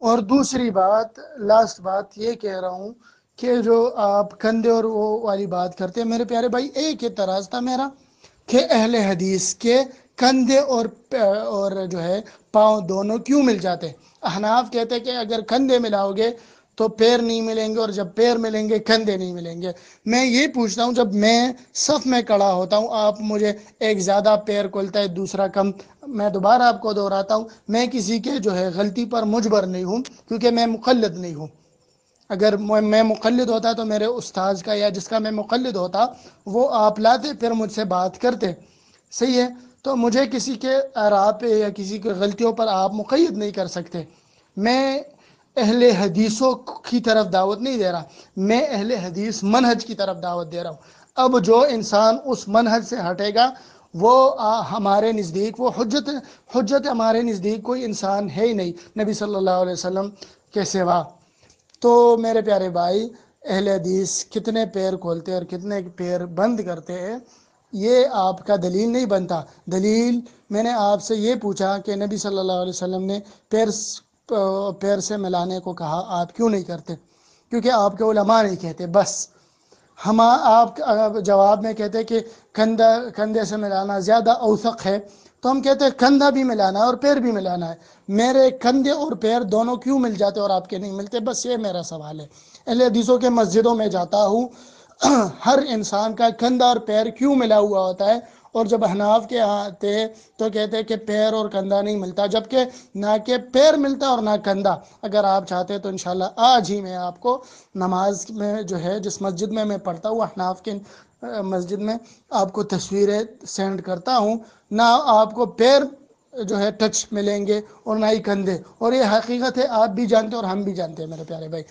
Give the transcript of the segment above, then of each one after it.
اور دوسری بات، لاسٹ بات یہ کہہ رہا ہوں کہ جو آپ کندھے اور وہ والی بات کرتے ہیں میرے پیارے بھائی، ایک اعتراض تھا میرا کہ اہل حدیث کے کندھے اور جو ہے پاؤں دونوں کیوں مل جاتے ہیں؟ احناف کہتے ہیں کہ اگر کندھے ملاؤ گے تو پیر نہیں ملیں گے، اور جب پیر ملیں گے کندھے نہیں ملیں گے۔ میں یہ پوچھتا ہوں، جب میں صف میں کھڑا ہوتا ہوں، آپ مجھے ایک زیادہ پیر کھولتا ہے دوسرا کم، میں دوبارہ آپ کو دہراتا ہوں، میں کسی کے جو ہے غلطی پر مجبر نہیں ہوں، کیونکہ میں مقلد نہیں ہوں۔ اگر میں مقلد ہوتا تو میرے استاذ کا یا جس کا میں مقلد ہوتا وہ آپ لاتے، پھر مجھ سے بات کرتے، صحیح ہے؟ تو مجھے کسی کے آراء پہ یا کسی کی غلطیوں پر آپ مقید نہیں کر سکتے۔ میں اہل حدیثوں کی طرف دعوت نہیں دے رہا، میں اہل حدیث منہج کی طرف دعوت دے رہا ہوں۔ اب جو انسان اس منہج سے ہٹے گا وہ ہمارے نزدیک وہ حجت ہمارے نزدیک کوئی انسان ہے ہی نہیں نبی صلی اللہ علیہ وسلم کے سوا۔ تو میرے پیارے بھائی، اہل حدیث کتنے پیر کھولتے اور کتنے پیر بند کرتے ہیں، یہ آپ کا دلیل نہیں بنتا۔ دلیل میں نے آپ سے یہ پوچھا کہ نبی صلی اللہ علیہ وسلم نے پیر سے ملانے کو کہا، آپ کیوں نہیں کرتے؟ کیونکہ آپ کے علماء نہیں کہتے۔ بس آپ جواب میں کہتے کہ کندھے سے ملانا زیادہ اوثق ہے، تو ہم کہتے ہیں کندھا بھی ملانا ہے اور پیر بھی ملانا ہے۔ میرے کندھے اور پیر دونوں کیوں مل جاتے اور آپ کے نہیں ملتے؟ بس یہ میرا سوال ہے۔ اہل حدیثوں کے مسجدوں میں جاتا ہوں، ہر انسان کا کندھا اور پیر کیوں ملا ہوا ہوتا ہے، اور جب احناف کے آتے تو کہتے کہ پیر اور کندھا نہیں ملتا، جبکہ نہ کہ پیر ملتا اور نہ کندھا۔ اگر آپ چاہتے تو انشاءاللہ آج ہی میں آپ کو نماز میں جو ہے جس مسجد میں پڑھتا ہوں، احناف کی مسجد میں، آپ کو تصویریں سینڈ کرتا ہوں۔ نہ آپ کو پیر جو ہے ٹچ ملیں گے اور نہ ہی کندھے، اور یہ حقیقت ہے، آپ بھی جانتے اور ہم بھی جانتے ہیں میرے پیارے بھائی۔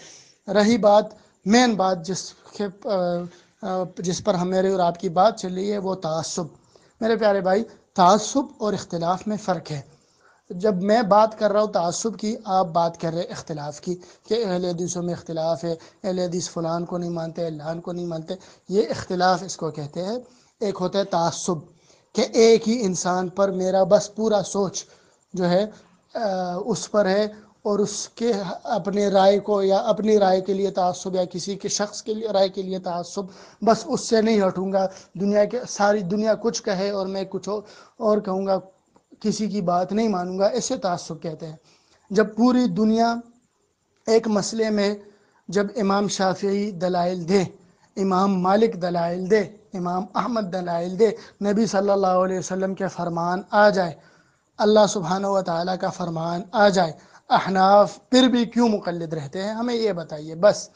رہی بات، مین بات جس پر میرے اور آپ کی بات چل رہی ہے، وہ تعصب۔ میرے پیارے بھائی، تعصب اور اختلاف میں فرق ہے۔ جب میں بات کر رہا ہوں تعصب کی، آپ بات کر رہے اختلاف کی، کہ اہل حدیثوں میں اختلاف ہے، اہل حدیث فلان کو نہیں مانتے، علان کو نہیں مانتے۔ یہ اختلاف اس کو کہتے ہیں۔ ایک ہوتا ہے تعصب، کہ ایک ہی انسان پر میرا بس پورا سوچ جو ہے اس پر ہے، اور اس کے اپنے رائے کو یا اپنی رائے کے لیے تعصب، یا کسی کے شخص کے لیے رائے کے لیے تعصب، بس اس سے نہیں ہٹوں گا، ساری دنیا کچھ کہے اور میں کچھ اور کہوں گا، کسی کی بات نہیں مانوں گا، اسے تعصب کہتے ہیں۔ جب پوری دنیا ایک مسئلے میں، جب امام شافعی دلائل دے، امام مالک دلائل دے، امام احمد دلائل دے، نبی صلی اللہ علیہ وسلم کے فرمان آ جائے، اللہ سبحانہ و تعالیٰ کا فرمان آ جائے، احناف پھر بھی کیوں مقلد رہتے ہیں؟ ہمیں یہ بتائیے بس۔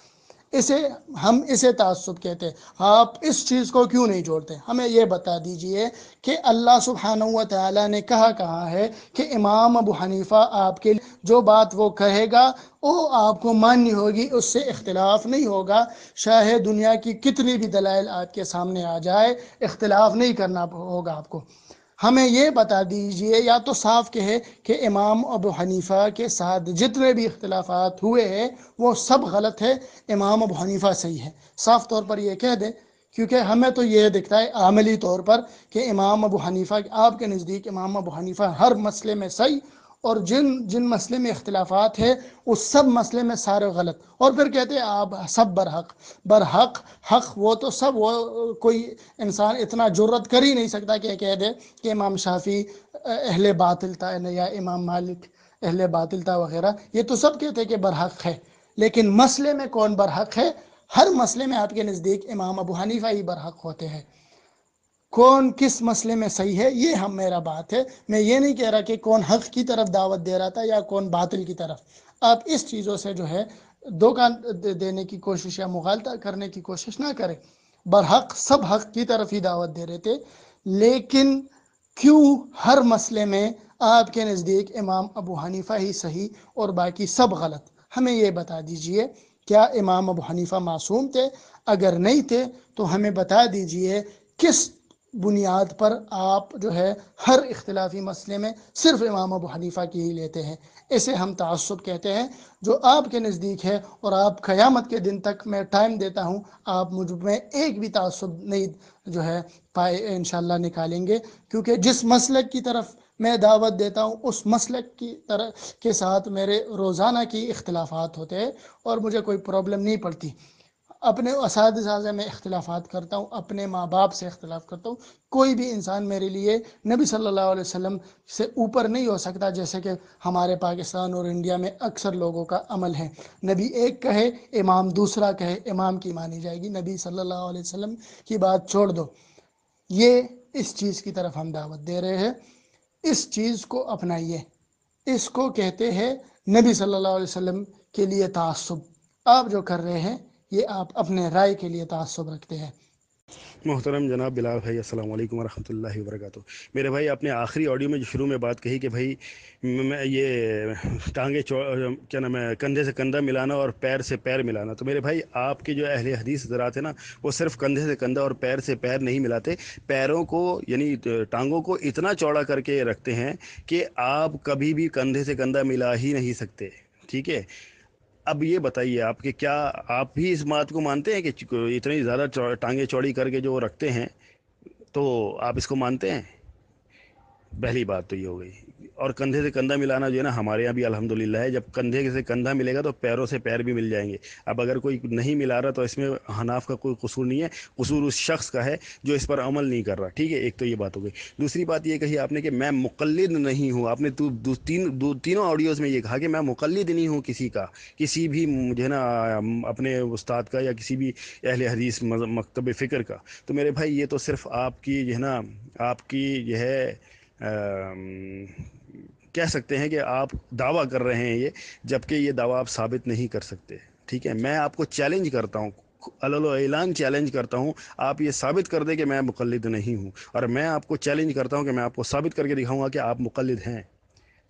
ہم اسے تعصب کہتے ہیں۔ آپ اس چیز کو کیوں نہیں جوڑتے؟ ہمیں یہ بتا دیجئے کہ اللہ سبحانہ و تعالیٰ نے کہا ہے کہ امام ابو حنیفہ آپ کے لیے جو بات وہ کہے گا وہ آپ کو ماننی ہوگی، اس سے اختلاف نہیں ہوگا۔ شاہ دنیا کی کتنی بھی دلائل آپ کے سامنے آ جائے، اختلاف نہیں کرنا ہوگا آپ کو۔ ہمیں یہ بتا دیجئے، یا تو صاف کہے کہ امام ابو حنیفہ کے ساتھ جتنے بھی اختلافات ہوئے ہیں وہ سب غلط ہے، امام ابو حنیفہ صحیح ہے، صاف طور پر یہ کہہ دے۔ کیونکہ ہمیں تو یہ دکھتا ہے عملی طور پر کہ امام ابو حنیفہ، آپ کے نزدیک امام ابو حنیفہ ہر مسئلے میں صحیح، اور جن مسئلے میں اختلافات ہے اس سب مسئلے میں سارے غلط، اور پھر کہتے ہیں آپ سب برحق حق۔ وہ تو سب، وہ کوئی انسان اتنا جرت کر ہی نہیں سکتا کہ کہہ دے کہ امام شافعی اہل باطل تھا، یا امام مالک اہل باطل تھا وغیرہ۔ یہ تو سب کہتے ہیں کہ برحق ہے، لیکن مسئلے میں کون برحق ہے؟ ہر مسئلے میں آپ کے نزدیک امام ابو حنیفہ ہی برحق ہوتے ہیں۔ کون کس مسئلے میں صحیح ہے، یہ میرا بات ہے۔ میں یہ نہیں کہہ رہا کہ کون حق کی طرف دعوت دے رہا تھا یا کون باطل کی طرف۔ آپ اس چیزوں سے جو ہے دھوکہ دینے کی کوشش یا مغالطہ کرنے کی کوشش نہ کریں۔ برحق سب حق کی طرف ہی دعوت دے رہے تھے، لیکن کیوں ہر مسئلے میں آپ کے نزدیک امام ابو حنیفہ ہی صحیح اور باقی سب غلط؟ ہمیں یہ بتا دیجئے، کیا امام ابو حنیفہ معصوم تھے؟ اگر نہیں تھے تو ہمیں بتا دیجئے کس بنیاد پر آپ جو ہے ہر اختلافی مسئلے میں صرف امام ابو حنیفہ کی ہی لیتے ہیں؟ اسے ہم تعصب کہتے ہیں، جو آپ کے نزدیک ہے، اور آپ قیامت کے دن تک میں ٹائم دیتا ہوں، آپ مجھ میں ایک بھی تعصب نہیں جو ہے پائے انشاءاللہ نکالیں گے، کیونکہ جس مسلک کی طرف میں دعوت دیتا ہوں اس مسلک کی طرح کے ساتھ میرے روزانہ کی اختلافات ہوتے ہیں اور مجھے کوئی پرابلم نہیں پڑتی۔ اپنے اساتذہ سے میں اختلافات کرتا ہوں، اپنے ماں باپ سے اختلاف کرتا ہوں، کوئی بھی انسان میرے لیے نبی صلی اللہ علیہ وسلم سے اوپر نہیں ہو سکتا، جیسے کہ ہمارے پاکستان اور انڈیا میں اکثر لوگوں کا عمل ہے۔ نبی ایک کہے، امام دوسرا کہے، امام کی مانی جائے گی، نبی صلی اللہ علیہ وسلم کی بات چھوڑ دو۔ یہ اس چیز کی طرف ہم دعوت دے رہے ہیں، اس چیز کو اپنائیے۔ اس کو کہتے ہیں نبی صلی اللہ علیہ وسلم کے لیے تعصب۔ آپ جو کر رہے ہیں یہ آپ اپنے رائے کے لیے تعصب رکھتے ہیں۔ محترم جناب بلال بھائی، السلام علیکم ورحمۃ اللہ وبرکاتہ۔ میرے بھائی، آپ نے آخری آڈیو میں جو شروع میں بات کہی کہ بھائی میں یہ ٹانگیں کیا نام ہے، کندھے سے کندھا ملانا اور پیر سے پیر ملانا، تو میرے بھائی آپ کے جو اہل حدیث حضرات ہیں نا، وہ صرف کندھے سے کندھا اور پیر سے پیر نہیں ملاتے، پیروں کو یعنی ٹانگوں کو اتنا چوڑا کر کے رکھتے ہیں کہ آپ کبھی بھی کندھے سے کندھا ملا ہی نہیں سکتے، ٹھیک ہے۔ اب یہ بتائیے آپ کہ کیا آپ بھی اس بات کو مانتے ہیں کہ اتنی زیادہ ٹانگیں چوڑی کر کے جو وہ رکھتے ہیں، تو آپ اس کو مانتے ہیں؟ پہلی بات تو یہ ہو گئی۔ اور کندھے سے کندھا ملانا جو ہے نا، ہمارے یہاں بھی الحمدللہ ہے، جب کندھے سے کندھا ملے گا تو پیروں سے پیر بھی مل جائیں گے۔ اب اگر کوئی نہیں ملا رہا تو اس میں حناف کا کوئی قصور نہیں ہے، قصور اس شخص کا ہے جو اس پر عمل نہیں کر رہا، ٹھیک ہے۔ ایک تو یہ بات ہو گئی۔ دوسری بات یہ کہی آپ نے کہ میں مقلد نہیں ہوں، آپ نے تینوں آڈیوز میں یہ کہا کہ میں مقلد نہیں ہوں کسی کا، کسی بھی جو ہے نا اپنے استاد کا یا کسی بھی اہل حدیث مکتب فکر کا۔ تو میرے بھائی یہ تو صرف آپ کی جو ہے نا، آپ کی جو ہے کہہ سکتے ہیں کہ آپ دعویٰ کر رہے ہیں یہ، جبکہ یہ دعویٰ آپ ثابت نہیں کر سکتے، ٹھیک ہے۔ میں آپ کو چیلنج کرتا ہوں، علل و اعلان چیلنج کرتا ہوں، آپ یہ ثابت کر دیں کہ میں مقلد نہیں ہوں، اور میں آپ کو چیلنج کرتا ہوں کہ میں آپ کو ثابت کر کے دکھاؤں گا کہ آپ مقلد ہیں،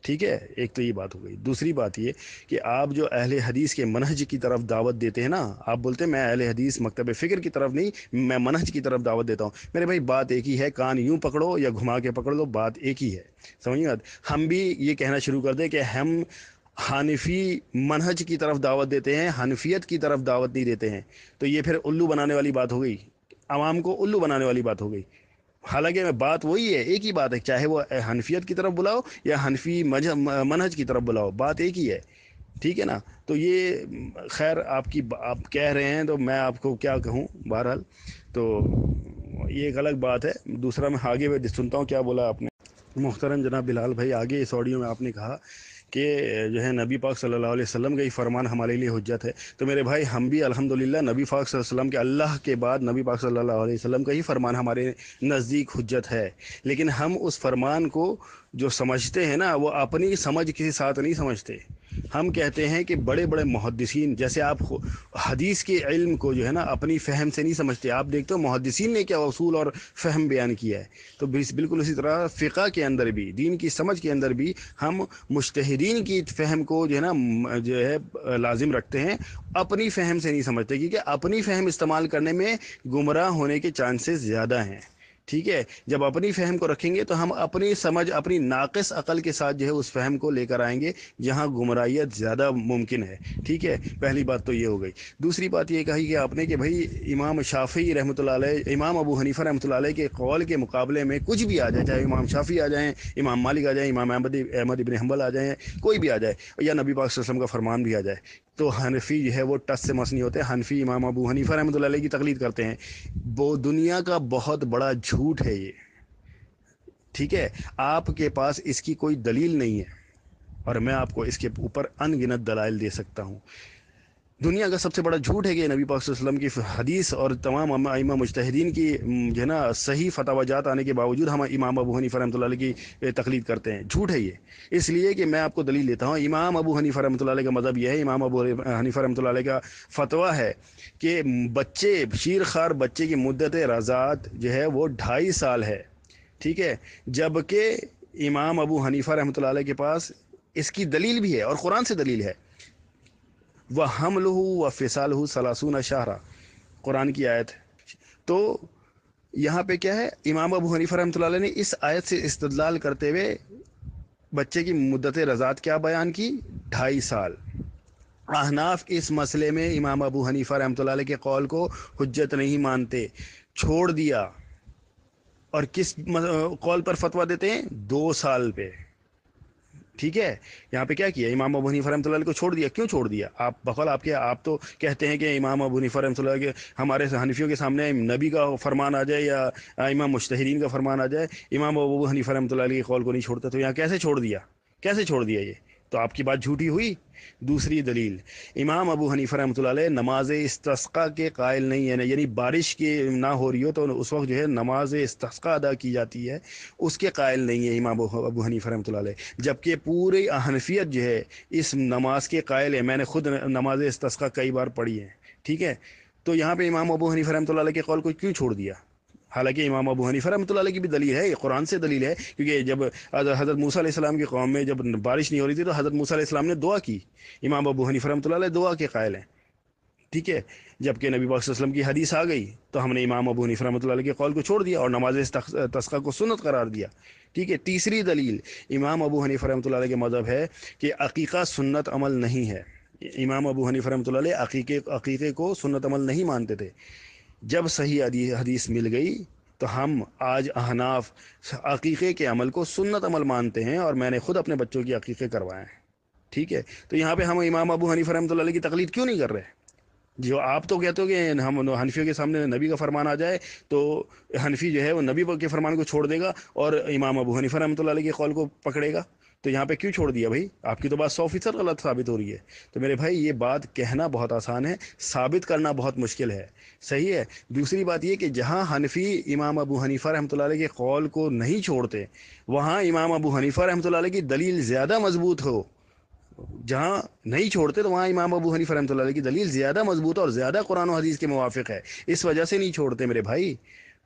ٹھیک ہے۔ ایک تو یہ بات ہو گئی۔ دوسری بات یہ کہ آپ جو اہل حدیث کے منہج کی طرف دعوت دیتے ہیں نا، آپ بولتے ہیں میں اہل حدیث مکتب فکر کی طرف نہیں، میں منہج کی طرف دعوت دیتا ہوں۔ میرے بھائی بات ایک ہی ہے، کان یوں پکڑو یا گھما کے پکڑ لو، بات ایک ہی ہے، سمجھ گئے۔ ہم بھی یہ کہنا شروع کر دیں کہ ہم حنفی منہج کی طرف دعوت دیتے ہیں، حنفیت کی طرف دعوت نہیں دیتے ہیں، تو یہ پھر الو بنانے والی بات ہو گئی، عوام کو الو بنانے والی بات ہو گئی۔ حالانکہ میں بات وہی ہے، ایک ہی بات ہے، چاہے وہ حنفیت کی طرف بلاؤ یا حنفی منہج کی طرف بلاؤ، بات ایک ہی ہے، ٹھیک ہے نا۔ تو یہ خیر آپ کہہ رہے ہیں تو میں آپ کو کیا کہوں، بہرحال تو یہ ایک الگ بات ہے۔ دوسرا میں آگے سنتا ہوں کیا بولا آپ نے۔ محترم جناب بلال بھائی، آگے اس آڈیو میں آپ نے کہا کہ جو ہے نبی پاک صلی اللہ علیہ وسلم کا یہ فرمان ہمارے لیے حجت ہے، تو میرے بھائی ہم بھی الحمدللہ نبی پاک صلی اللہ علیہ وسلم کے، اللہ کے بعد نبی پاک صلی اللہ علیہ وسلم کا ہی فرمان ہمارے نزدیک حجت ہے، لیکن ہم اس فرمان کو جو سمجھتے ہیں نا، وہ اپنی سمجھ کے ساتھ نہیں سمجھتے۔ ہم کہتے ہیں کہ بڑے بڑے محدثین، جیسے آپ حدیث کے علم کو جو ہے نا اپنی فہم سے نہیں سمجھتے، آپ دیکھتے ہو محدثین نے کیا اصول اور فہم بیان کیا ہے، تو بالکل اسی طرح فقہ کے اندر بھی، دین کی سمجھ کے اندر بھی ہم مجتہدین کی فہم کو جو ہے نا جو ہے لازم رکھتے ہیں، اپنی فہم سے نہیں سمجھتے، کیونکہ اپنی فہم استعمال کرنے میں گمراہ ہونے کے چانسز زیادہ ہیں، ٹھیک ہے۔ جب اپنی فہم کو رکھیں گے تو ہم اپنی سمجھ، اپنی ناقص عقل کے ساتھ جو ہے اس فہم کو لے کر آئیں گے جہاں گمراہیت زیادہ ممکن ہے، ٹھیک ہے۔ پہلی بات تو یہ ہو گئی۔ دوسری بات یہ کہی کہ آپ نے کہ بھائی امام شافعی رحمۃ اللہ علیہ، امام ابو حنیفہ رحمۃ اللہ علیہ کے قول کے مقابلے میں کچھ بھی آ جائے، چاہے امام شافعی آ جائیں، امام مالک آ جائیں، امام احمد ابن حنبل آ جائیں، کوئی بھی آ جائے، یا نبی پاک صلی اللہ علیہ وسلم کا فرمان بھی آ جائے، تو حنفی جو ہے وہ ٹس سے مس نہیں ہوتے، حنفی امام ابو حنیفہ رحمۃ اللہ علیہ کی تقلید کرتے ہیں۔ وہ دنیا کا بہت بڑا جھوٹ ہے یہ، ٹھیک ہے۔ آپ کے پاس اس کی کوئی دلیل نہیں ہے، اور میں آپ کو اس کے اوپر ان گنت دلائل دے سکتا ہوں۔ دنیا کا سب سے بڑا جھوٹ ہے کہ نبی پاک صلی اللہ علیہ وسلم کی حدیث اور تمام ائمہ مجتہدین کی جو ہے نا صحیح فتاوی جات آنے کے باوجود ہم امام ابو حنیفہ رحمۃ اللہ علیہ کی تقلید کرتے ہیں، جھوٹ ہے یہ۔ اس لیے کہ میں آپ کو دلیل دیتا ہوں، امام ابو حنیفہ رحمۃ اللہ علیہ کا مذہب یہ ہے، امام ابو حنیفہ رحمۃ اللہ علیہ کا فتویٰ ہے کہ بچے، شیر خوار بچے کی مدت رضاعت جو ہے وہ 2.5 سال ہے، ٹھیک ہے۔ جبکہ امام ابو حنیفہ رحمۃ اللہ علیہ کے پاس اس کی دلیل بھی ہے، اور قرآن سے دلیل ہے، وَحَمْلُهُ وَفِصَالُهُ 30 شہرا، قرآن کی آیت ہے۔ تو یہاں پہ کیا ہے، امام ابو حنیفہ رحمۃ اللہ علیہ نے اس آیت سے استدلال کرتے ہوئے بچے کی مدت رضاعت کیا بیان کی، 2.5 سال۔ احناف اس مسئلے میں امام ابو حنیفہ رحمۃ اللہ علیہ کے قول کو حجت نہیں مانتے، چھوڑ دیا، اور کس قول پر فتویٰ دیتے ہیں؟ 2 سال پہ. ٹھیک ہے. یہاں پہ کیا کیا؟ امام ابو حنیفہ رحمۃ اللہ علیہ کو چھوڑ دیا. کیوں چھوڑ دیا؟ آپ بقول آپ تو کہتے ہیں کہ امام ابو حنیفہ رحمۃ اللہ کے ہمارے حنفیوں کے سامنے نبی کا فرمان آ جائے یا امام مجتہدین کا فرمان آ جائے، امام ابو حنیفہ رحمۃ اللہ علیہ کے قول کو نہیں چھوڑتا. تو یہاں کیسے چھوڑ دیا؟ کیسے چھوڑ دیا یہ؟ تو آپ کی بات جھوٹی ہوئی. دوسری دلیل، امام ابو حنیفہ رحمۃ اللہ علیہ نماز استسقاء کے قائل نہیں ہے. یعنی بارش کی نہ ہو رہی ہو تو اس وقت جو ہے نماز استسقاء ادا کی جاتی ہے، اس کے قائل نہیں ہے امام ابو حنیفہ رحمۃ اللہ علیہ. جبکہ پوری حنفیت جو ہے اس نماز کے قائل ہے. میں نے خود نماز استسقاء کئی بار پڑھی ہے. ٹھیک ہے. تو یہاں پہ امام ابو حنیفہ رحمۃ اللہ علیہ کے قول کو کیوں چھوڑ دیا؟ حالانکہ امام ابو حنیفہ رحمۃ اللہ علیہ کی بھی دلیل ہے، قرآن سے دلیل ہے. کیونکہ جب حضرت موسیٰ علیہ السلام کی قوم میں جب بارش نہیں ہو رہی تھی تو حضرت موسیٰ علیہ السلام نے دعا کی. امام ابو حنیفہ رحمۃ اللہ علیہ دعا کے قائل ہیں. ٹھیک ہے. جبکہ نبی پاک صلی اللہ علیہ وسلم کی حدیث آ گئی تو ہم نے امام ابو حنیفہ رحمۃ اللہ علیہ کے قول کو چھوڑ دیا اور نماز استسقاء کو سنت قرار دیا. ٹھیک ہے. تیسری دلیل، امام ابو حنیفہ رحمۃ اللہ علیہ کے مذہب ہے کہ عقیقہ سنت عمل نہیں ہے. امام ابو حنیفہ رحمۃ اللہ علیہ عقیقے کو سنت عمل نہیں مانتے تھے. جب صحیح حدیث مل گئی تو ہم آج احناف عقیقے کے عمل کو سنت عمل مانتے ہیں، اور میں نے خود اپنے بچوں کی عقیقے کروائے ہیں. ٹھیک ہے. تو یہاں پہ ہم امام ابو حنیفہ رحمۃ اللہ علیہ کی تقلید کیوں نہیں کر رہے؟ جو آپ تو کہتے ہو کہ ہم حنفیوں کے سامنے نبی کا فرمان آ جائے تو حنفی جو ہے وہ نبی کے فرمان کو چھوڑ دے گا اور امام ابو حنیفہ رحمۃ اللہ علیہ کے قول کو پکڑے گا. تو یہاں پہ کیوں چھوڑ دیا بھائی؟ آپ کی تو بات 100% غلط ثابت ہو رہی ہے. تو میرے بھائی یہ بات کہنا بہت آسان ہے، ثابت کرنا بہت مشکل ہے. صحیح ہے. دوسری بات یہ کہ جہاں حنفی امام ابو حنیفہ رحمۃ اللہ علیہ کے قول کو نہیں چھوڑتے، وہاں امام ابو حنیفہ رحمۃ اللہ علیہ کی دلیل زیادہ مضبوط ہو. جہاں نہیں چھوڑتے تو وہاں امام ابو حنیفہ رحمۃ اللہ علیہ کی دلیل زیادہ مضبوط اور زیادہ قرآن و حدیث کے موافق ہے. اس وجہ سے نہیں چھوڑتے میرے بھائی.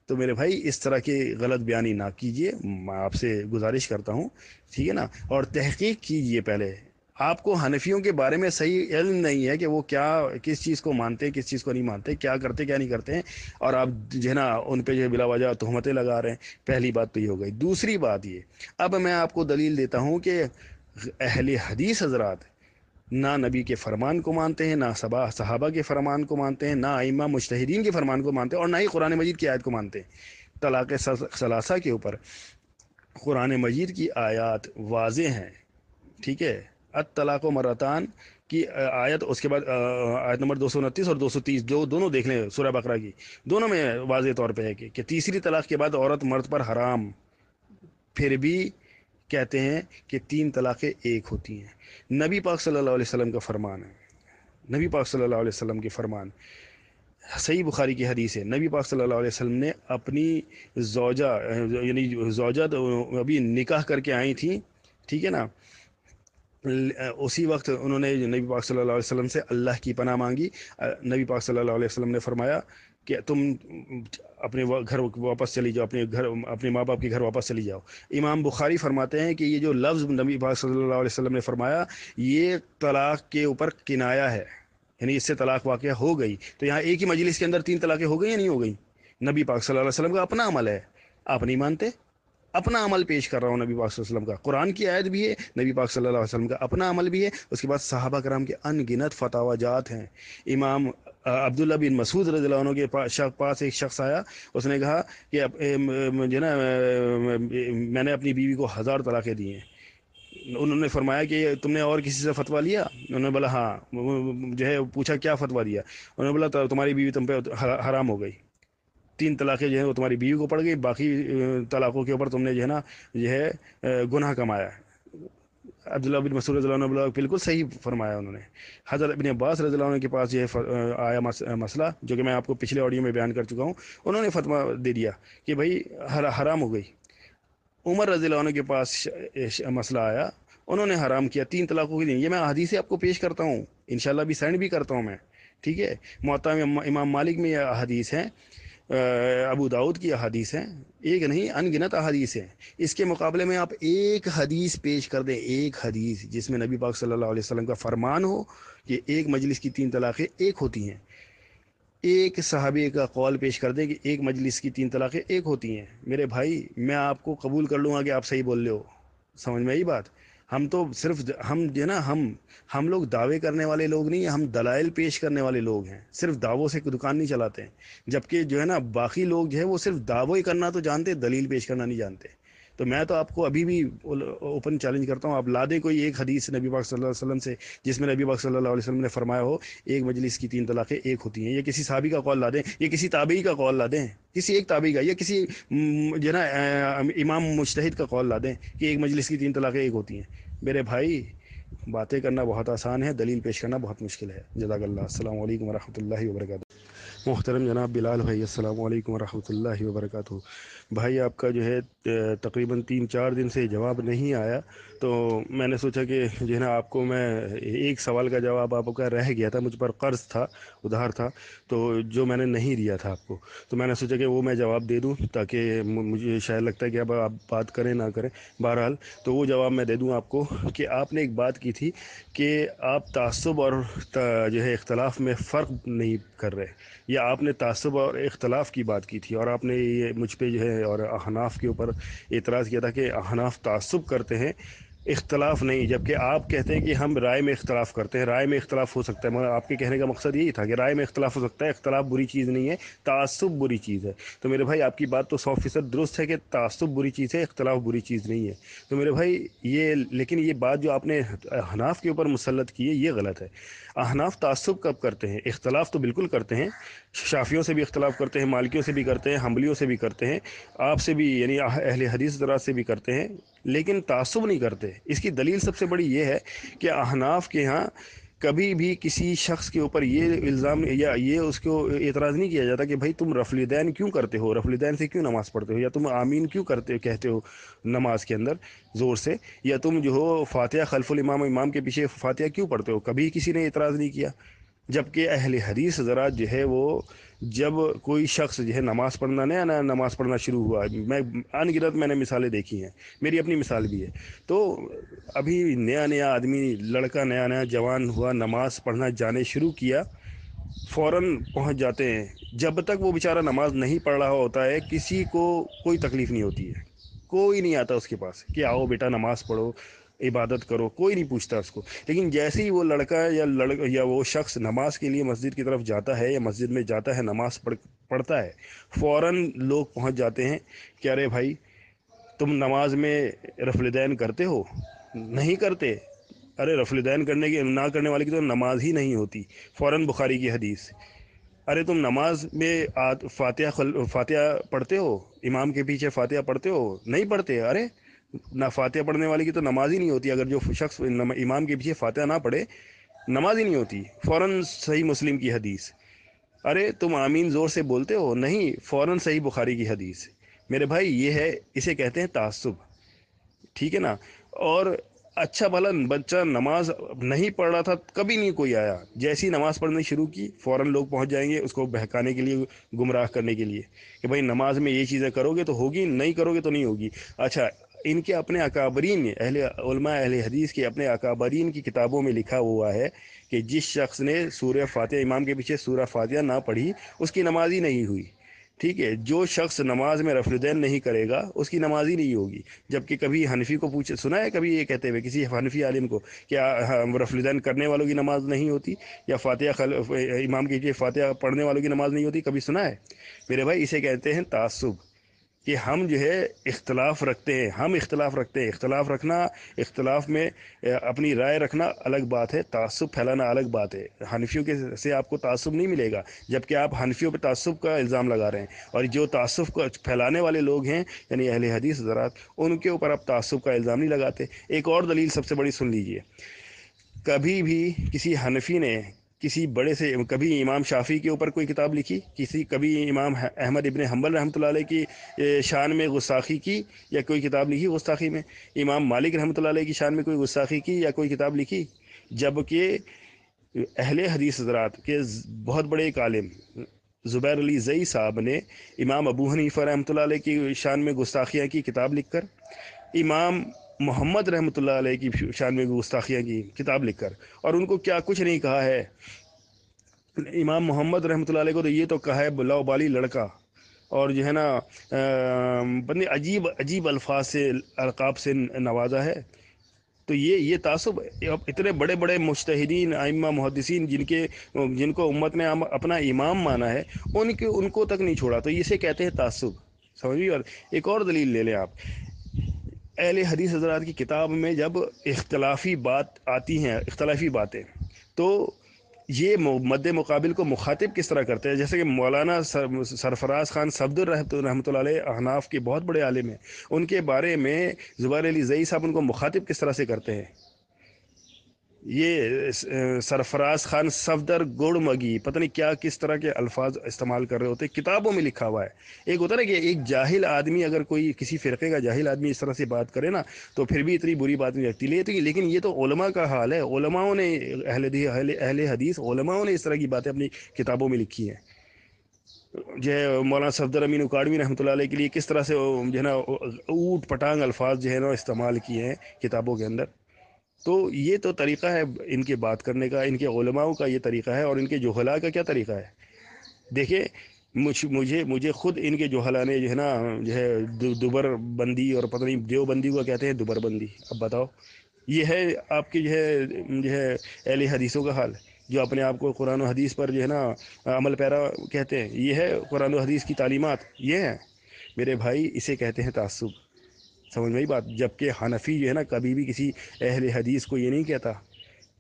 تو میرے بھائی اس طرح کی غلط بیانی نہ کیجیے، میں آپ سے گزارش کرتا ہوں. ٹھیک ہے نا. اور تحقیق کیجیے پہلے. آپ کو حنفیوں کے بارے میں صحیح علم نہیں ہے کہ وہ کیا کس چیز کو مانتے ہیں، کس چیز کو نہیں مانتے، کیا کرتے کیا نہیں کرتے ہیں، اور آپ جو ہے نا ان پہ جو ہے بلا وجہ تہمتیں لگا رہے ہیں. پہلی بات تو یہ ہو گئی. دوسری بات یہ، اب میں آپ کو دلیل دیتا ہوں کہ اہل حدیث حضرات نہ نبی کے فرمان کو مانتے ہیں، نہ صحابہ کے فرمان کو مانتے ہیں، نہ ائمہ مجتہدین کے فرمان کو مانتے ہیں، اور نہ ہی قرآن مجید کی آیت کو مانتے ہیں. طلاق ثلاثہ کے اوپر قرآن مجید کی آیات واضح ہیں. ٹھیک ہے. الطلاق مرتان کی آیت، اس کے بعد آیت نمبر 229 اور 230 جو دونوں دیکھ لیں سورہ بقرہ کی، دونوں میں واضح طور پہ ہے کہ تیسری طلاق کے بعد عورت مرد پر حرام. پھر بھی کہتے ہیں کہ 3 طلاقیں ایک ہوتی ہیں. نبی پاک صلی اللہ علیہ وسلم کا فرمان ہے. نبی پاک صلی اللہ علیہ وسلم کے فرمان، صحیح بخاری کی حدیث ہے. نبی پاک صلی اللہ علیہ وسلم نے اپنی زوجہ، یعنی زوجہ ابھی نکاح کر کے آئی تھیں، ٹھیک ہے نا، اسی وقت انہوں نے نبی پاک صلی اللہ علیہ وسلم سے اللہ کی پناہ مانگی. نبی پاک صلی اللہ علیہ وسلم نے فرمایا کہ تم اپنے گھر واپس چلی جاؤ، اپنے ماں باپ کے گھر واپس چلی جاؤ. امام بخاری فرماتے ہیں کہ یہ جو لفظ نبی پاک صلی اللہ علیہ وسلم نے فرمایا، یہ طلاق کے اوپر کنایا ہے، یعنی اس سے طلاق واقع ہو گئی. تو یہاں ایک ہی مجلس کے اندر 3 طلاقیں ہو گئی یا نہیں ہو گئی؟ نبی پاک صلی اللہ علیہ وسلم کا اپنا عمل ہے، آپ نہیں مانتے. اپنا عمل پیش کر رہا ہوں. نبی پاک صلی اللہ علیہ وسلم کا قرآن کی آیت بھی ہے، نبی پاک صلی اللہ علیہ وسلم کا اپنا عمل بھی ہے. اس کے بعد صحابہ کرام کے ان گنت فتاوی جات ہیں. امام عبداللہ بن مسعود رضی اللہ عنہ کے پاس ایک شخص آیا، اس نے کہا کہ جو نا میں نے اپنی بیوی کو 1000 طلاقیں دی ہیں. انہوں نے فرمایا کہ تم نے اور کسی سے فتویٰ لیا؟ انہوں نے بولا ہاں. جو ہے پوچھا کیا فتویٰ دیا؟ انہوں نے بولا تمہاری بیوی تم پہ حرام ہو گئی. 3 طلاقیں جو ہیں وہ تمہاری بیوی کو پڑ گئی، باقی طلاقوں کے اوپر تم نے جو ہے نا گناہ کمایا. عبداللہ بن مسعود رضی اللہ عنہ بالکل صحیح فرمایا انہوں نے. حضرت ابن عباس رضی اللہ عنہ کے پاس یہ آیا مسئلہ، جو کہ میں آپ کو پچھلے آڈیو میں بیان کر چکا ہوں. انہوں نے فتویٰ دے دیا کہ بھائی حرام ہو گئی. عمر رضی اللہ عنہ کے پاس مسئلہ آیا، انہوں نے حرام کیا 3 طلاقوں کی دیں. یہ میں حدیثیں آپ کو پیش کرتا ہوں، انشاءاللہ بھی سینڈ بھی کرتا ہوں میں. ٹھیک ہے. موطا میں امام مالک میں یہ احادیث ہیں، ابو داؤد کی احادیث ہیں، ایک نہیں ان گنت احادیث ہیں. اس کے مقابلے میں آپ ایک حدیث پیش کر دیں، ایک حدیث جس میں نبی پاک صلی اللہ علیہ وسلم کا فرمان ہو کہ ایک مجلس کی 3 طلاقیں ایک ہوتی ہیں. ایک صحابی کا قول پیش کر دیں کہ ایک مجلس کی 3 طلاقیں ایک ہوتی ہیں. میرے بھائی میں آپ کو قبول کر لوں گا کہ آپ صحیح بول رہے ہو. سمجھ میں آئی بات؟ ہم تو صرف ہم جو ہے نا ہم لوگ دعوے کرنے والے لوگ نہیں ہیں، ہم دلائل پیش کرنے والے لوگ ہیں، صرف دعووں سے دکان نہیں چلاتے ہیں، جبکہ جو ہے نا باقی لوگ جو ہے وہ صرف دعوے کرنا تو جانتے، دلیل پیش کرنا نہیں جانتے۔ تو میں تو آپ کو ابھی بھی اوپن چیلنج کرتا ہوں، آپ لا دیں کوئی ایک حدیث نبی پاک صلی اللہ علیہ وسلم سے جس میں نبی پاک صلی اللہ علیہ وسلم نے فرمایا ہو ایک مجلس کی 3 طلاقیں ایک ہوتی ہیں، یا کسی صحابی کا قول لا دیں، یا کسی تابعی کا قول لا دیں، کسی ایک تابعی کا، یا کسی جو ہے نا امام مجتہد کا قول لا دیں کہ ایک مجلس کی 3 طلاقیں ایک ہوتی ہیں۔ میرے بھائی باتیں کرنا بہت آسان ہے، دلیل پیش کرنا بہت مشکل ہے۔ جزاک اللہ۔ السلام علیکم ورحمۃ اللہ وبرکاتہ۔ محترم جناب بلال بھائی، السلام علیکم ورحمۃ اللہ وبرکاتہ۔ بھائی آپ کا جو ہے تقریباً 3-4 دن سے جواب نہیں آیا، تو میں نے سوچا کہ جو ہے نا آپ کو میں ایک سوال کا جواب آپ کا رہ گیا تھا، مجھ پر قرض تھا، ادھار تھا، تو جو میں نے نہیں دیا تھا آپ کو، تو میں نے سوچا کہ وہ میں جواب دے دوں، تاکہ مجھے شاید لگتا ہے کہ اب آپ بات کریں نہ کریں، بہرحال تو وہ جواب میں دے دوں آپ کو کہ آپ نے ایک بات کی تھی کہ آپ تعصب اور جو ہے اختلاف میں فرق نہیں کر رہے، یا آپ نے تعصب اور اختلاف کی بات کی تھی، اور آپ نے یہ مجھ پہ جو ہے اور احناف کے اوپر اعتراض کیا تھا کہ احناف تعصب کرتے ہیں، اختلاف نہیں، جبکہ آپ کہتے ہیں کہ ہم رائے میں اختلاف کرتے ہیں۔ رائے میں اختلاف ہو سکتا ہے، مگر آپ کے کہنے کا مقصد یہی تھا کہ رائے میں اختلاف ہو سکتا ہے، اختلاف بری چیز نہیں ہے، تعصب بری چیز ہے۔ تو میرے بھائی آپ کی بات تو 100% درست ہے کہ تعصب بری چیز ہے، اختلاف بری چیز نہیں ہے۔ تو میرے بھائی لیکن یہ بات جو آپ نے احناف کے اوپر مسلط کی ہے، یہ غلط ہے۔ احناف تعصب کب کرتے ہیں؟ اختلاف تو بالکل کرتے ہیں، شافیوں سے بھی اختلاف کرتے ہیں، مالکیوں سے بھی کرتے ہیں، حنبلیوں سے بھی کرتے ہیں، آپ سے بھی یعنی اہل حدیث حضرات سے بھی کرتے ہیں، لیکن تعصب نہیں کرتے۔ اس کی دلیل سب سے بڑی یہ ہے کہ احناف کے ہاں کبھی بھی کسی شخص کے اوپر یہ الزام یا یہ اس کو اعتراض نہیں کیا جاتا کہ بھائی تم رفع الیدین کیوں کرتے ہو، رفع الیدین سے کیوں نماز پڑھتے ہو، یا تم آمین کیوں کہتے ہو نماز کے اندر زور سے، یا تم جو ہو فاتحہ خلف الامام، امام کے پیچھے فاتحہ کیوں پڑھتے ہو، کبھی کسی نے اعتراض نہیں کیا۔ جبکہ اہل حدیث حضرات جو ہے وہ جب کوئی شخص جو ہے نماز پڑھنا نیا نماز پڑھنا شروع ہوا، میں ان گنت میں نے مثالیں دیکھی ہیں، میری اپنی مثال بھی ہے، تو ابھی نیا آدمی لڑکا نیا جوان ہوا، نماز پڑھنا جانے شروع کیا، فوراً پہنچ جاتے ہیں، جب تک وہ بیچارہ نماز نہیں پڑھ رہا ہوتا ہے کسی کو کوئی تکلیف نہیں ہوتی ہے، کوئی نہیں آتا اس کے پاس کہ آؤ بیٹا نماز پڑھو، عبادت کرو، کوئی نہیں پوچھتا اس کو۔ لیکن جیسے ہی وہ لڑکا یا وہ شخص نماز کے لیے مسجد کی طرف جاتا ہے، یا مسجد میں جاتا ہے، نماز پڑھتا ہے، فوراً لوگ پہنچ جاتے ہیں کہ ارے بھائی تم نماز میں رفع الیدین کرتے ہو؟ نہیں کرتے؟ ارے رفع الیدین نہ کرنے والے کی تو نماز ہی نہیں ہوتی، فوراً بخاری کی حدیث۔ ارے تم نماز میں فاتحہ پڑھتے ہو، امام کے پیچھے فاتحہ پڑھتے ہو؟ نہیں پڑھتے؟ ارے نہ فاتحہ پڑھنے والے کی تو نماز ہی نہیں ہوتی، اگر جو شخص امام کے پیچھے فاتحہ نہ پڑھے نماز ہی نہیں ہوتی، فوراً صحیح مسلم کی حدیث۔ ارے تم آمین زور سے بولتے ہو؟ نہیں، فوراً صحیح بخاری کی حدیث۔ میرے بھائی یہ ہے، اسے کہتے ہیں تعصب، ٹھیک ہے نا؟ اور اچھا بھلا بچہ نماز نہیں پڑھ رہا تھا، کبھی نہیں کوئی آیا، جیسی نماز پڑھنی شروع کی فوراً لوگ پہنچ جائیں گے اس کو بہکانے کے لیے، گمراہ کرنے کے لیے کہ بھائی نماز میں یہ چیزیں کرو گے تو ہوگی، نہیں کرو گے تو نہیں ہوگی۔ اچھا، ان کے اپنے اکابرین علماء اہل حدیث کے اپنے اکابرین کی کتابوں میں لکھا ہوا ہے کہ جس شخص نے سورہ فاتحہ، امام کے پیچھے سورہ فاتحہ نہ پڑھی اس کی نماز ہی نہیں ہوئی، ٹھیک ہے؟ جو شخص نماز میں رفع الیدین نہیں کرے گا اس کی نماز ہی نہیں ہوگی۔ جبکہ کبھی حنفی کو سنا ہے کبھی یہ کہتے ہوئے کسی حنفی عالم کو کیا رفع الیدین کرنے والوں کی نماز نہیں ہوتی، یا فاتحہ امام کے پیچھے فاتحہ پڑھنے والوں کی نماز نہیں ہوتی؟ کبھی سنا ہے؟ میرے بھائی اسے کہتے ہیں تعصب، کہ ہم جو ہے اختلاف رکھتے ہیں، اختلاف رکھنا، اختلاف میں اپنی رائے رکھنا الگ بات ہے، تعصب پھیلانا الگ بات ہے۔ حنفیوں سے آپ کو تعصب نہیں ملے گا، جبکہ آپ حنفیوں پہ تعصب کا الزام لگا رہے ہیں، اور جو تعصب کو پھیلانے والے لوگ ہیں یعنی اہل حدیث حضرات، ان کے اوپر آپ تعصب کا الزام نہیں لگاتے۔ ایک اور دلیل سب سے بڑی سن لیجئے، کبھی بھی کسی حنفی نے کسی بڑے سے، کبھی امام شافعی کے اوپر کوئی کتاب لکھی، کبھی امام احمد ابن حنبل رحمۃ اللہ علیہ کی شان میں گستاخی کی یا کوئی کتاب لکھی گستاخی میں؟ امام مالک رحمۃ اللہ علیہ کی شان میں کوئی گستاخی کی یا کوئی کتاب لکھی؟ جبکہ اہل حدیث حضرات کے بہت بڑے ایک عالم زبیر علی زئی صاحب نے امام ابو حنیفہ رحمۃ اللہ علیہ کی شان میں گستاخیاں کی کتاب لکھ کر، امام محمد رحمۃ اللہ علیہ کی شان میں گستاخیاں کی کتاب لکھ کر، اور ان کو کیا کچھ نہیں کہا ہے۔ امام محمد رحمۃ اللہ علیہ کو تو یہ تو کہا ہے لاؤبالی لڑکا، اور جو ہے نا بندے عجیب الفاظ سے، القاب سے نوازا ہے۔ تو یہ تعصب، اب اتنے بڑے بڑے مجتہدین ائمہ محدثین جن کو امت نے اپنا امام مانا ہے، ان کو تک نہیں چھوڑا، تو اسے کہتے ہیں تعصب. سمجھیے. اور ایک اور دلیل لے لیں آپ. اہل حدیث حضرات کی کتاب میں جب اختلافی بات آتی ہیں، اختلافی باتیں، تو یہ مد مقابل کو مخاطب کس طرح کرتے ہیں. جیسے کہ مولانا سرفراز خان صفدر رحمۃ اللہ علیہ احناف کے بہت بڑے عالم ہیں، ان کے بارے میں زبیر علی زئی صاحب ان کو مخاطب کس طرح سے کرتے ہیں. یہ سرفراز خان صفدر گڑ مگی، پتہ نہیں کیا کس طرح کے الفاظ استعمال کر رہے ہوتے، کتابوں میں لکھا ہوا ہے. ایک ہوتا ہے نا کہ ایک جاہل آدمی، اگر کوئی کسی فرقے کا جاہل آدمی اس طرح سے بات کرے نا، تو پھر بھی اتنی بری بات نہیں لگتی. لیکن یہ تو علماء کا حال ہے. علماؤں نے، اہل حدیث علماؤں نے اس طرح کی باتیں اپنی کتابوں میں لکھی ہیں. جو ہے مولانا صفدر امین اکاڑوی رحمۃ اللہ علیہ کے لیے کس طرح سے جو ہے نا اوٹ پٹانگ الفاظ جو ہے نا استعمال کیے ہیں کتابوں کے اندر. تو یہ تو طریقہ ہے ان کے بات کرنے کا، ان کے علماؤں کا یہ طریقہ ہے. اور ان کے جوہلاء کا کیا طریقہ ہے. دیکھیں، مجھے خود ان کے جوہلاء نے جو ہے نا، جو ہے دوبر بندی، اور پتہ نہیں دیو بندی کو کہتے ہیں دوبر بندی. اب بتاؤ، یہ ہے آپ کی جو ہے اہل حدیثوں کا حال، جو اپنے آپ کو قرآن و حدیث پر جو ہے نا عمل پیرا کہتے ہیں. یہ ہے قرآن و حدیث کی تعلیمات، یہ ہے میرے بھائی، اسے کہتے ہیں تعصب. سمجھ میں بات. جبکہ حنفی جو ہے نا کبھی بھی کسی اہل حدیث کو یہ نہیں کہتا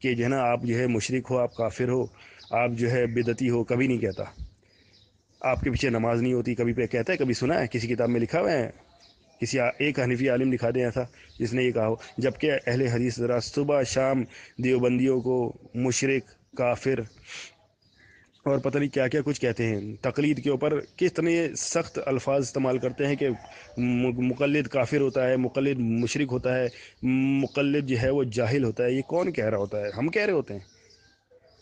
کہ جو ہے نا آپ جو ہے مشرک ہو، آپ کافر ہو، آپ جو ہے بدعتی ہو، کبھی نہیں کہتا. آپ کے پیچھے نماز نہیں ہوتی کبھی پہ کہتا ہے؟ کبھی سنا ہے کسی کتاب میں لکھا ہوا ہے؟ کسی ایک حنفی عالم دکھا دیں ایسا جس نے یہ کہا ہو. جبکہ اہل حدیث ذرا صبح شام دیوبندیوں کو مشرک، کافر اور پتہ نہیں کیا کیا کچھ کہتے ہیں. تقلید کے اوپر کتنے سخت الفاظ استعمال کرتے ہیں کہ مقلد کافر ہوتا ہے، مقلد مشرک ہوتا ہے، مقلد جو ہے وہ جاہل ہوتا ہے. یہ کون کہہ رہا ہوتا ہے؟ ہم کہہ رہے ہوتے ہیں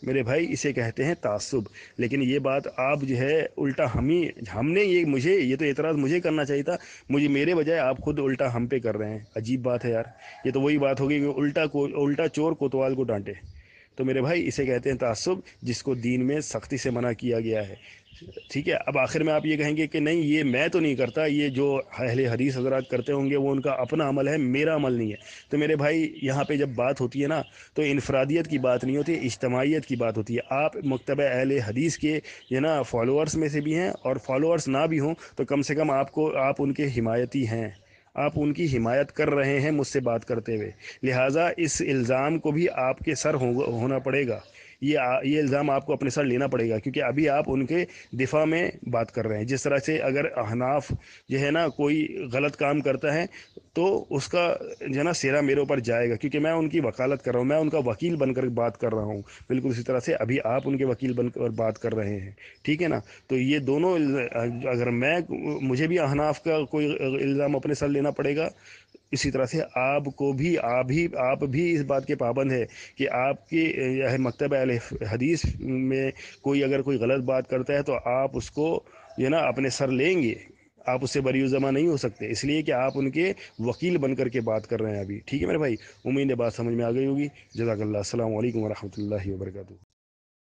میرے بھائی. اسے کہتے ہیں تعصب. لیکن یہ بات آپ جو ہے الٹا ہم نے یہ تو اعتراض مجھے کرنا چاہیے تھا. میرے بجائے آپ خود الٹا ہم پہ کر رہے ہیں. عجیب بات ہے یار. یہ تو وہی بات ہوگی کہ الٹا چور کوتوال کو ڈانٹے. تو میرے بھائی اسے کہتے ہیں تعصب، جس کو دین میں سختی سے منع کیا گیا ہے. ٹھیک ہے. اب آخر میں آپ یہ کہیں گے کہ نہیں، یہ میں تو نہیں کرتا، یہ جو اہل حدیث حضرات کرتے ہوں گے وہ ان کا اپنا عمل ہے، میرا عمل نہیں ہے. تو میرے بھائی یہاں پہ جب بات ہوتی ہے نا، تو انفرادیت کی بات نہیں ہوتی، اجتماعیت کی بات ہوتی ہے. آپ مکتبہ اہل حدیث کے یہ نا فالوورز میں سے بھی ہیں، اور فالوورز نہ بھی ہوں تو کم سے کم آپ ان کے حمایتی ہیں. آپ ان کی حمایت کر رہے ہیں مجھ سے بات کرتے ہوئے. لہٰذا اس الزام کو بھی آپ کے سر ہونا پڑے گا. یہ الزام آپ کو اپنے سر لینا پڑے گا، کیونکہ ابھی آپ ان کے دفاع میں بات کر رہے ہیں. جس طرح سے اگر احناف جو ہے نا کوئی غلط کام کرتا ہے تو اس کا جو ہے نا سیرا میرے اوپر جائے گا، کیونکہ میں ان کی وکالت کر رہا ہوں، میں ان کا وکیل بن کر بات کر رہا ہوں. بالکل اسی طرح سے ابھی آپ ان کے وکیل بن کر بات کر رہے ہیں. ٹھیک ہے نا. تو یہ دونوں، اگر مجھے بھی احناف کا کوئی الزام اپنے سر لینا پڑے گا، اسی طرح سے آپ بھی اس بات کے پابند ہے کہ آپ کی مکتبہ اہل حدیث میں اگر کوئی غلط بات کرتا ہے تو آپ اس کو جو ہے نا اپنے سر لیں گے. آپ اس سے بری الزامہ نہیں ہو سکتے، اس لیے کہ آپ ان کے وکیل بن کر کے بات کر رہے ہیں ابھی. ٹھیک ہے میرے بھائی. امید ہے بات سمجھ میں آ گئی ہوگی. جزاک اللہ. السلام علیکم ورحمۃ اللہ وبرکاتہ.